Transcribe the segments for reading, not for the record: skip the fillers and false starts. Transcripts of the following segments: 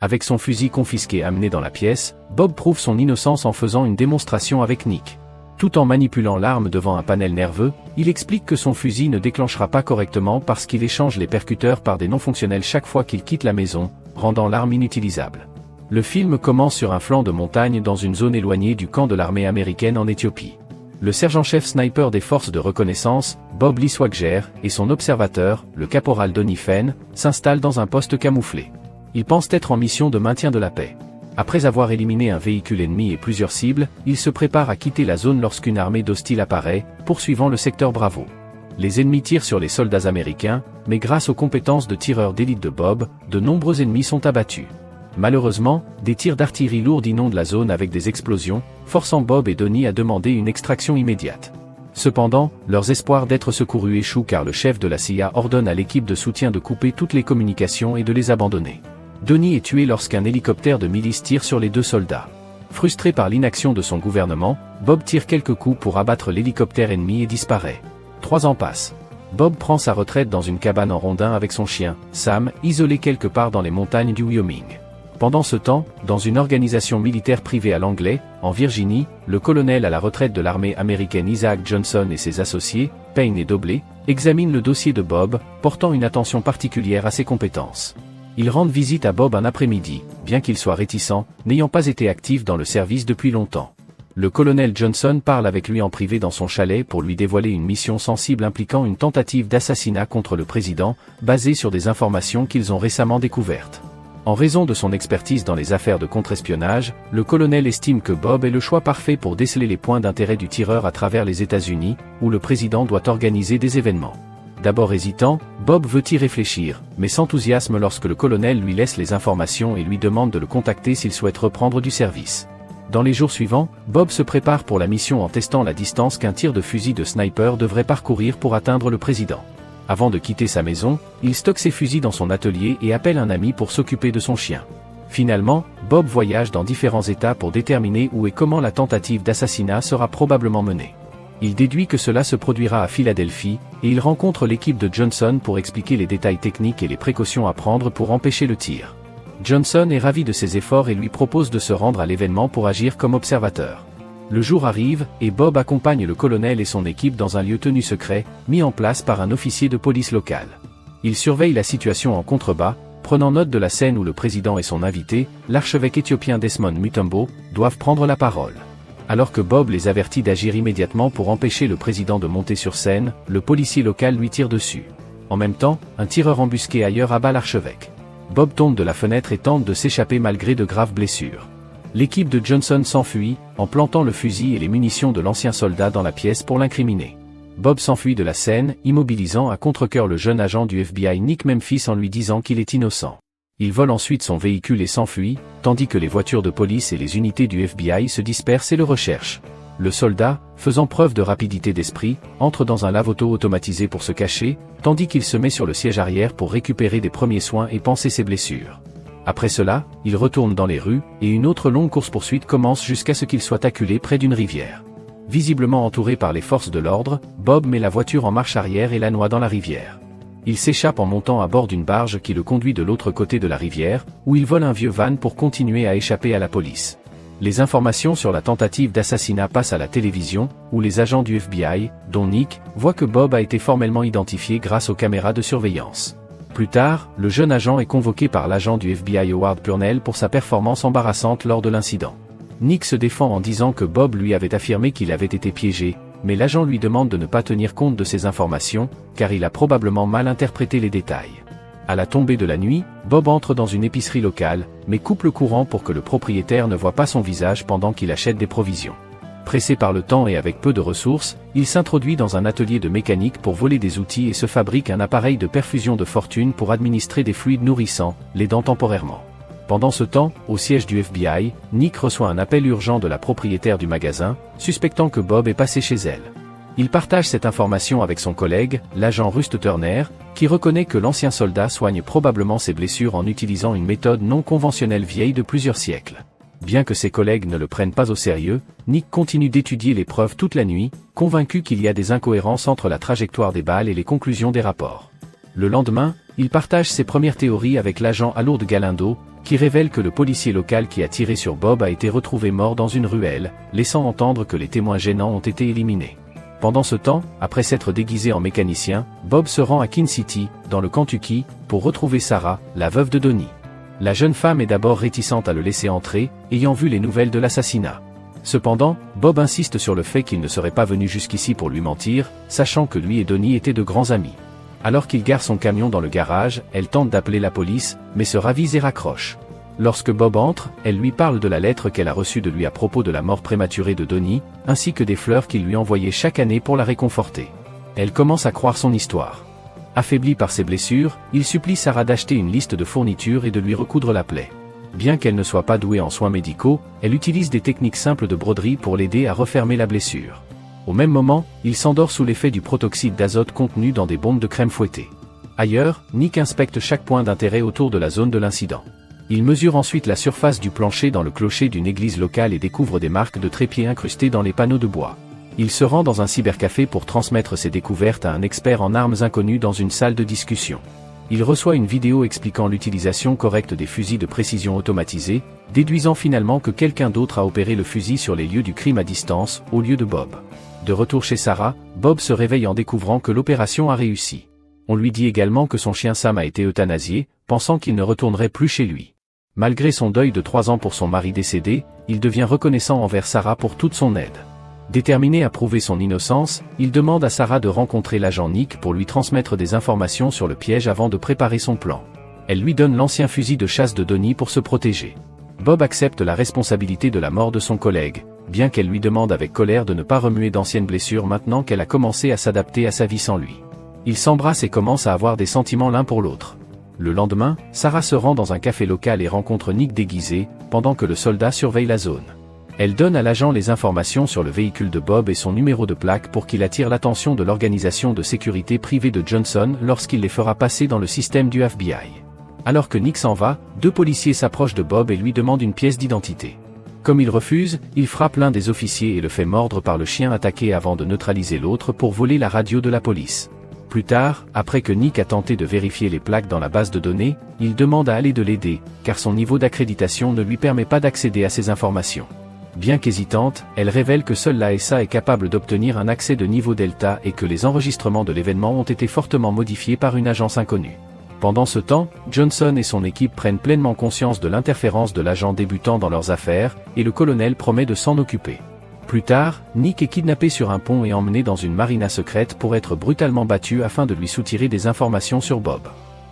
Avec son fusil confisqué amené dans la pièce, Bob prouve son innocence en faisant une démonstration avec Nick. Tout en manipulant l'arme devant un panel nerveux, il explique que son fusil ne déclenchera pas correctement parce qu'il échange les percuteurs par des non-fonctionnels chaque fois qu'il quitte la maison, rendant l'arme inutilisable. Le film commence sur un flanc de montagne dans une zone éloignée du camp de l'armée américaine en Éthiopie. Le sergent-chef sniper des forces de reconnaissance, Bob Lee Swagger, et son observateur, le caporal Donnie Fenn, s'installent dans un poste camouflé. Ils pensent être en mission de maintien de la paix. Après avoir éliminé un véhicule ennemi et plusieurs cibles, ils se préparent à quitter la zone lorsqu'une armée d'hostiles apparaît, poursuivant le secteur Bravo. Les ennemis tirent sur les soldats américains, mais grâce aux compétences de tireur d'élite de Bob, de nombreux ennemis sont abattus. Malheureusement, des tirs d'artillerie lourde inondent la zone avec des explosions, forçant Bob et Donnie à demander une extraction immédiate. Cependant, leurs espoirs d'être secourus échouent car le chef de la CIA ordonne à l'équipe de soutien de couper toutes les communications et de les abandonner. Donnie est tué lorsqu'un hélicoptère de milice tire sur les deux soldats. Frustré par l'inaction de son gouvernement, Bob tire quelques coups pour abattre l'hélicoptère ennemi et disparaît. 3 ans passent. Bob prend sa retraite dans une cabane en rondin avec son chien, Sam, isolé quelque part dans les montagnes du Wyoming. Pendant ce temps, dans une organisation militaire privée à Langley, en Virginie, le colonel à la retraite de l'armée américaine Isaac Johnson et ses associés, Payne et Dobley, examinent le dossier de Bob, portant une attention particulière à ses compétences. Ils rendent visite à Bob un après-midi, bien qu'il soit réticent, n'ayant pas été actif dans le service depuis longtemps. Le colonel Johnson parle avec lui en privé dans son chalet pour lui dévoiler une mission sensible impliquant une tentative d'assassinat contre le président, basée sur des informations qu'ils ont récemment découvertes. En raison de son expertise dans les affaires de contre-espionnage, le colonel estime que Bob est le choix parfait pour déceler les points d'intérêt du tireur à travers les États-Unis, où le président doit organiser des événements. D'abord hésitant, Bob veut y réfléchir, mais s'enthousiasme lorsque le colonel lui laisse les informations et lui demande de le contacter s'il souhaite reprendre du service. Dans les jours suivants, Bob se prépare pour la mission en testant la distance qu'un tir de fusil de sniper devrait parcourir pour atteindre le président. Avant de quitter sa maison, il stocke ses fusils dans son atelier et appelle un ami pour s'occuper de son chien. Finalement, Bob voyage dans différents États pour déterminer où et comment la tentative d'assassinat sera probablement menée. Il déduit que cela se produira à Philadelphie, et il rencontre l'équipe de Johnson pour expliquer les détails techniques et les précautions à prendre pour empêcher le tir. Johnson est ravi de ses efforts et lui propose de se rendre à l'événement pour agir comme observateur. Le jour arrive, et Bob accompagne le colonel et son équipe dans un lieu tenu secret, mis en place par un officier de police local. Il surveille la situation en contrebas, prenant note de la scène où le président et son invité, l'archevêque éthiopien Desmond Mutombo, doivent prendre la parole. Alors que Bob les avertit d'agir immédiatement pour empêcher le président de monter sur scène, le policier local lui tire dessus. En même temps, un tireur embusqué ailleurs abat l'archevêque. Bob tombe de la fenêtre et tente de s'échapper malgré de graves blessures. L'équipe de Johnson s'enfuit, en plantant le fusil et les munitions de l'ancien soldat dans la pièce pour l'incriminer. Bob s'enfuit de la scène, immobilisant à contre-cœur le jeune agent du FBI Nick Memphis en lui disant qu'il est innocent. Il vole ensuite son véhicule et s'enfuit, tandis que les voitures de police et les unités du FBI se dispersent et le recherchent. Le soldat, faisant preuve de rapidité d'esprit, entre dans un lave-auto automatisé pour se cacher, tandis qu'il se met sur le siège arrière pour récupérer des premiers soins et panser ses blessures. Après cela, il retourne dans les rues, et une autre longue course-poursuite commence jusqu'à ce qu'il soit acculé près d'une rivière. Visiblement entouré par les forces de l'ordre, Bob met la voiture en marche arrière et la noie dans la rivière. Il s'échappe en montant à bord d'une barge qui le conduit de l'autre côté de la rivière, où il vole un vieux van pour continuer à échapper à la police. Les informations sur la tentative d'assassinat passent à la télévision, où les agents du FBI, dont Nick, voient que Bob a été formellement identifié grâce aux caméras de surveillance. Plus tard, le jeune agent est convoqué par l'agent du FBI Howard Purnell pour sa performance embarrassante lors de l'incident. Nick se défend en disant que Bob lui avait affirmé qu'il avait été piégé, mais l'agent lui demande de ne pas tenir compte de ces informations, car il a probablement mal interprété les détails. À la tombée de la nuit, Bob entre dans une épicerie locale, mais coupe le courant pour que le propriétaire ne voie pas son visage pendant qu'il achète des provisions. Pressé par le temps et avec peu de ressources, il s'introduit dans un atelier de mécanique pour voler des outils et se fabrique un appareil de perfusion de fortune pour administrer des fluides nourrissants, l'aidant temporairement. Pendant ce temps, au siège du FBI, Nick reçoit un appel urgent de la propriétaire du magasin, suspectant que Bob est passé chez elle. Il partage cette information avec son collègue, l'agent Rust Turner, qui reconnaît que l'ancien soldat soigne probablement ses blessures en utilisant une méthode non conventionnelle vieille de plusieurs siècles. Bien que ses collègues ne le prennent pas au sérieux, Nick continue d'étudier les preuves toute la nuit, convaincu qu'il y a des incohérences entre la trajectoire des balles et les conclusions des rapports. Le lendemain, il partage ses premières théories avec l'agent Alourde Galindo, qui révèle que le policier local qui a tiré sur Bob a été retrouvé mort dans une ruelle, laissant entendre que les témoins gênants ont été éliminés. Pendant ce temps, après s'être déguisé en mécanicien, Bob se rend à Kin City, dans le Kentucky, pour retrouver Sarah, la veuve de Donnie. La jeune femme est d'abord réticente à le laisser entrer, ayant vu les nouvelles de l'assassinat. Cependant, Bob insiste sur le fait qu'il ne serait pas venu jusqu'ici pour lui mentir, sachant que lui et Donnie étaient de grands amis. Alors qu'il gare son camion dans le garage, elle tente d'appeler la police, mais se ravise et raccroche. Lorsque Bob entre, elle lui parle de la lettre qu'elle a reçue de lui à propos de la mort prématurée de Donnie, ainsi que des fleurs qu'il lui envoyait chaque année pour la réconforter. Elle commence à croire son histoire. Affaibli par ses blessures, il supplie Sarah d'acheter une liste de fournitures et de lui recoudre la plaie. Bien qu'elle ne soit pas douée en soins médicaux, elle utilise des techniques simples de broderie pour l'aider à refermer la blessure. Au même moment, il s'endort sous l'effet du protoxyde d'azote contenu dans des bombes de crème fouettée. Ailleurs, Nick inspecte chaque point d'intérêt autour de la zone de l'incident. Il mesure ensuite la surface du plancher dans le clocher d'une église locale et découvre des marques de trépied incrustées dans les panneaux de bois. Il se rend dans un cybercafé pour transmettre ses découvertes à un expert en armes inconnu dans une salle de discussion. Il reçoit une vidéo expliquant l'utilisation correcte des fusils de précision automatisés, déduisant finalement que quelqu'un d'autre a opéré le fusil sur les lieux du crime à distance, au lieu de Bob. De retour chez Sarah, Bob se réveille en découvrant que l'opération a réussi. On lui dit également que son chien Sam a été euthanasié, pensant qu'il ne retournerait plus chez lui. Malgré son deuil de 3 ans pour son mari décédé, il devient reconnaissant envers Sarah pour toute son aide. Déterminé à prouver son innocence, il demande à Sarah de rencontrer l'agent Nick pour lui transmettre des informations sur le piège avant de préparer son plan. Elle lui donne l'ancien fusil de chasse de Donnie pour se protéger. Bob accepte la responsabilité de la mort de son collègue, bien qu'elle lui demande avec colère de ne pas remuer d'anciennes blessures maintenant qu'elle a commencé à s'adapter à sa vie sans lui. Ils s'embrassent et commencent à avoir des sentiments l'un pour l'autre. Le lendemain, Sarah se rend dans un café local et rencontre Nick déguisé, pendant que le soldat surveille la zone. Elle donne à l'agent les informations sur le véhicule de Bob et son numéro de plaque pour qu'il attire l'attention de l'organisation de sécurité privée de Johnson lorsqu'il les fera passer dans le système du FBI. Alors que Nick s'en va, 2 policiers s'approchent de Bob et lui demandent une pièce d'identité. Comme il refuse, il frappe l'un des officiers et le fait mordre par le chien attaqué avant de neutraliser l'autre pour voler la radio de la police. Plus tard, après que Nick a tenté de vérifier les plaques dans la base de données, il demande à Ali de l'aider, car son niveau d'accréditation ne lui permet pas d'accéder à ces informations. Bien qu'hésitante, elle révèle que seule l'ASA est capable d'obtenir un accès de niveau Delta et que les enregistrements de l'événement ont été fortement modifiés par une agence inconnue. Pendant ce temps, Johnson et son équipe prennent pleinement conscience de l'interférence de l'agent débutant dans leurs affaires, et le colonel promet de s'en occuper. Plus tard, Nick est kidnappé sur un pont et emmené dans une marina secrète pour être brutalement battu afin de lui soutirer des informations sur Bob.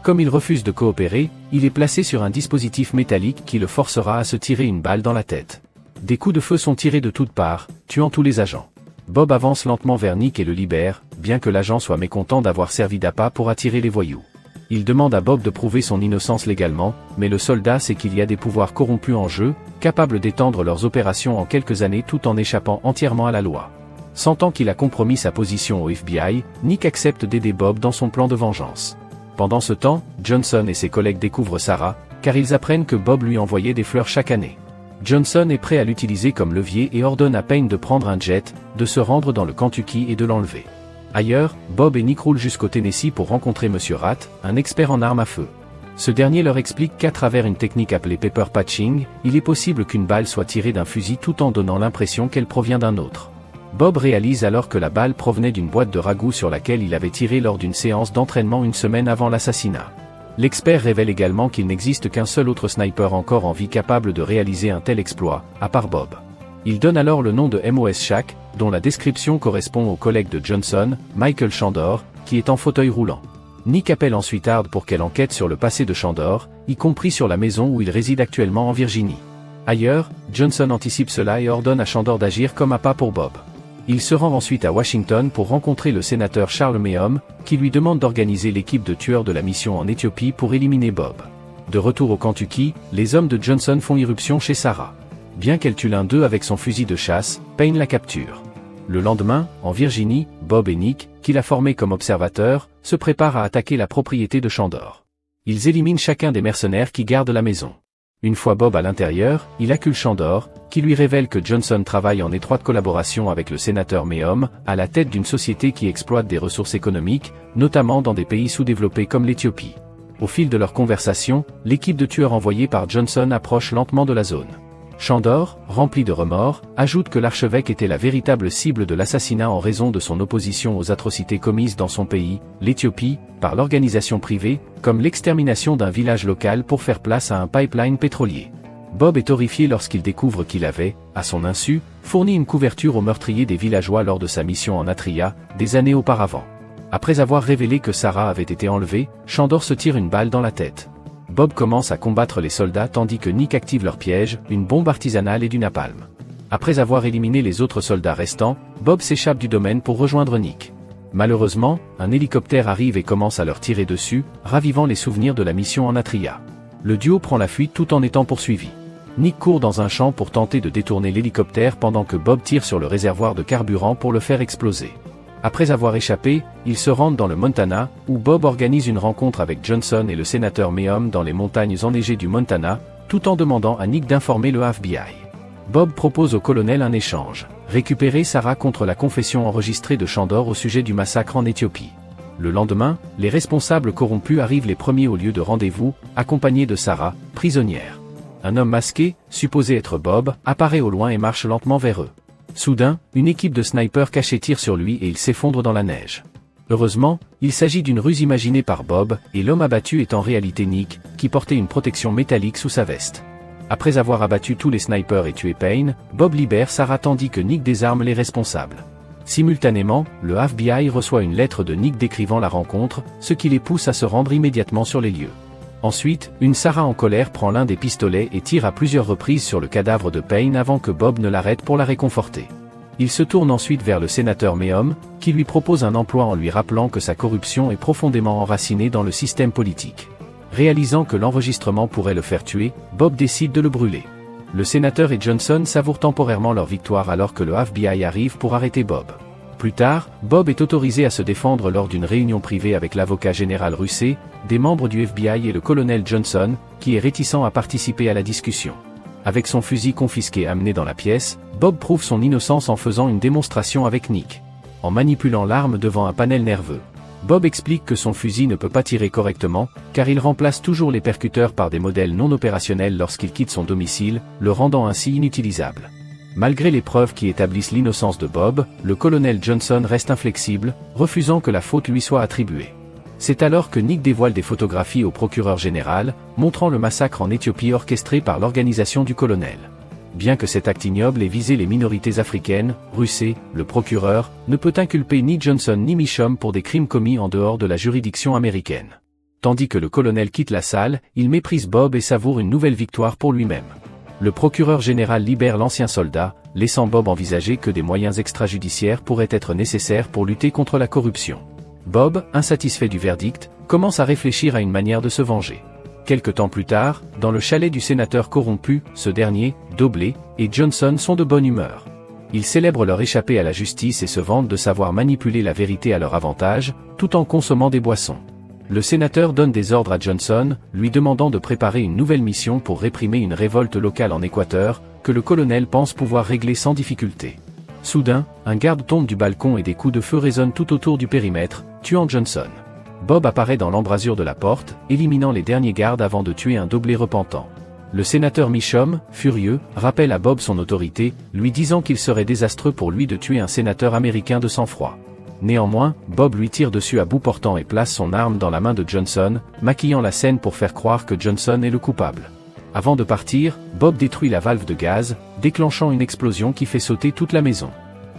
Comme il refuse de coopérer, il est placé sur un dispositif métallique qui le forcera à se tirer une balle dans la tête. Des coups de feu sont tirés de toutes parts, tuant tous les agents. Bob avance lentement vers Nick et le libère, bien que l'agent soit mécontent d'avoir servi d'appât pour attirer les voyous. Il demande à Bob de prouver son innocence légalement, mais le soldat sait qu'il y a des pouvoirs corrompus en jeu, capables d'étendre leurs opérations en quelques années tout en échappant entièrement à la loi. Sentant qu'il a compromis sa position au FBI, Nick accepte d'aider Bob dans son plan de vengeance. Pendant ce temps, Johnson et ses collègues découvrent Sarah, car ils apprennent que Bob lui envoyait des fleurs chaque année. Johnson est prêt à l'utiliser comme levier et ordonne à Payne de prendre un jet, de se rendre dans le Kentucky et de l'enlever. Ailleurs, Bob et Nick roulent jusqu'au Tennessee pour rencontrer Monsieur Rat, un expert en armes à feu. Ce dernier leur explique qu'à travers une technique appelée pepper patching, il est possible qu'une balle soit tirée d'un fusil tout en donnant l'impression qu'elle provient d'un autre. Bob réalise alors que la balle provenait d'une boîte de ragoût sur laquelle il avait tiré lors d'une séance d'entraînement une semaine avant l'assassinat. L'expert révèle également qu'il n'existe qu'un seul autre sniper encore en vie capable de réaliser un tel exploit, à part Bob. Il donne alors le nom de MOS Shack, dont la description correspond au collègue de Johnson, Michael Shandor, qui est en fauteuil roulant. Nick appelle ensuite Hard pour qu'elle enquête sur le passé de Shandor, y compris sur la maison où il réside actuellement en Virginie. Ailleurs, Johnson anticipe cela et ordonne à Shandor d'agir comme appât pour Bob. Il se rend ensuite à Washington pour rencontrer le sénateur Charles Mehom, qui lui demande d'organiser l'équipe de tueurs de la mission en Éthiopie pour éliminer Bob. De retour au Kentucky, les hommes de Johnson font irruption chez Sarah. Bien qu'elle tue l'un d'eux avec son fusil de chasse, Payne la capture. Le lendemain, en Virginie, Bob et Nick, qu'il a formés comme observateurs, se préparent à attaquer la propriété de Shandor. Ils éliminent chacun des mercenaires qui gardent la maison. Une fois Bob à l'intérieur, il accule Shandor, qui lui révèle que Johnson travaille en étroite collaboration avec le sénateur Mehom, à la tête d'une société qui exploite des ressources économiques, notamment dans des pays sous-développés comme l'Éthiopie. Au fil de leur conversation, l'équipe de tueurs envoyée par Johnson approche lentement de la zone. Shandor, rempli de remords, ajoute que l'archevêque était la véritable cible de l'assassinat en raison de son opposition aux atrocités commises dans son pays, l'Éthiopie, par l'organisation privée, comme l'extermination d'un village local pour faire place à un pipeline pétrolier. Bob est horrifié lorsqu'il découvre qu'il avait, à son insu, fourni une couverture aux meurtriers des villageois lors de sa mission en Atria, des années auparavant. Après avoir révélé que Sarah avait été enlevée, Shandor se tire une balle dans la tête. Bob commence à combattre les soldats tandis que Nick active leur piège, une bombe artisanale et du napalm. Après avoir éliminé les autres soldats restants, Bob s'échappe du domaine pour rejoindre Nick. Malheureusement, un hélicoptère arrive et commence à leur tirer dessus, ravivant les souvenirs de la mission en Atria. Le duo prend la fuite tout en étant poursuivi. Nick court dans un champ pour tenter de détourner l'hélicoptère pendant que Bob tire sur le réservoir de carburant pour le faire exploser. Après avoir échappé, ils se rendent dans le Montana, où Bob organise une rencontre avec Johnson et le sénateur Meeum dans les montagnes enneigées du Montana, tout en demandant à Nick d'informer le FBI. Bob propose au colonel un échange, récupérer Sarah contre la confession enregistrée de Shandor au sujet du massacre en Éthiopie. Le lendemain, les responsables corrompus arrivent les premiers au lieu de rendez-vous, accompagnés de Sarah, prisonnière. Un homme masqué, supposé être Bob, apparaît au loin et marche lentement vers eux. Soudain, une équipe de snipers cachés tire sur lui et il s'effondre dans la neige. Heureusement, il s'agit d'une ruse imaginée par Bob, et l'homme abattu est en réalité Nick, qui portait une protection métallique sous sa veste. Après avoir abattu tous les snipers et tué Payne, Bob libère Sarah tandis que Nick désarme les responsables. Simultanément, le FBI reçoit une lettre de Nick décrivant la rencontre, ce qui les pousse à se rendre immédiatement sur les lieux. Ensuite, une Sarah en colère prend l'un des pistolets et tire à plusieurs reprises sur le cadavre de Payne avant que Bob ne l'arrête pour la réconforter. Il se tourne ensuite vers le sénateur Meeum, qui lui propose un emploi en lui rappelant que sa corruption est profondément enracinée dans le système politique. Réalisant que l'enregistrement pourrait le faire tuer, Bob décide de le brûler. Le sénateur et Johnson savourent temporairement leur victoire alors que le FBI arrive pour arrêter Bob. Plus tard, Bob est autorisé à se défendre lors d'une réunion privée avec l'avocat général Russet, des membres du FBI et le colonel Johnson, qui est réticent à participer à la discussion. Avec son fusil confisqué amené dans la pièce, Bob prouve son innocence en faisant une démonstration avec Nick. En manipulant l'arme devant un panel nerveux. Bob explique que son fusil ne peut pas tirer correctement, car il remplace toujours les percuteurs par des modèles non opérationnels lorsqu'il quitte son domicile, le rendant ainsi inutilisable. Malgré les preuves qui établissent l'innocence de Bob, le colonel Johnson reste inflexible, refusant que la faute lui soit attribuée. C'est alors que Nick dévoile des photographies au procureur général, montrant le massacre en Éthiopie orchestré par l'organisation du colonel. Bien que cet acte ignoble ait visé les minorités africaines, Russet, le procureur, ne peut inculper ni Johnson ni Meeum pour des crimes commis en dehors de la juridiction américaine. Tandis que le colonel quitte la salle, il méprise Bob et savoure une nouvelle victoire pour lui-même. Le procureur général libère l'ancien soldat, laissant Bob envisager que des moyens extrajudiciaires pourraient être nécessaires pour lutter contre la corruption. Bob, insatisfait du verdict, commence à réfléchir à une manière de se venger. Quelque temps plus tard, dans le chalet du sénateur corrompu, ce dernier, Doblé, et Johnson sont de bonne humeur. Ils célèbrent leur échappée à la justice et se vantent de savoir manipuler la vérité à leur avantage, tout en consommant des boissons. Le sénateur donne des ordres à Johnson, lui demandant de préparer une nouvelle mission pour réprimer une révolte locale en Équateur, que le colonel pense pouvoir régler sans difficulté. Soudain, un garde tombe du balcon et des coups de feu résonnent tout autour du périmètre, tuant Johnson. Bob apparaît dans l'embrasure de la porte, éliminant les derniers gardes avant de tuer un Doblé repentant. Le sénateur Meeum, furieux, rappelle à Bob son autorité, lui disant qu'il serait désastreux pour lui de tuer un sénateur américain de sang-froid. Néanmoins, Bob lui tire dessus à bout portant et place son arme dans la main de Johnson, maquillant la scène pour faire croire que Johnson est le coupable. Avant de partir, Bob détruit la valve de gaz, déclenchant une explosion qui fait sauter toute la maison.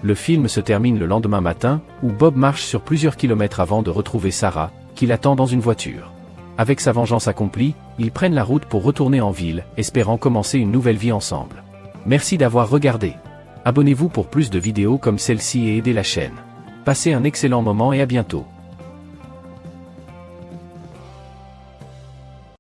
Le film se termine le lendemain matin, où Bob marche sur plusieurs kilomètres avant de retrouver Sarah, qui l'attend dans une voiture. Avec sa vengeance accomplie, ils prennent la route pour retourner en ville, espérant commencer une nouvelle vie ensemble. Merci d'avoir regardé. Abonnez-vous pour plus de vidéos comme celle-ci et aidez la chaîne. Passez un excellent moment et à bientôt.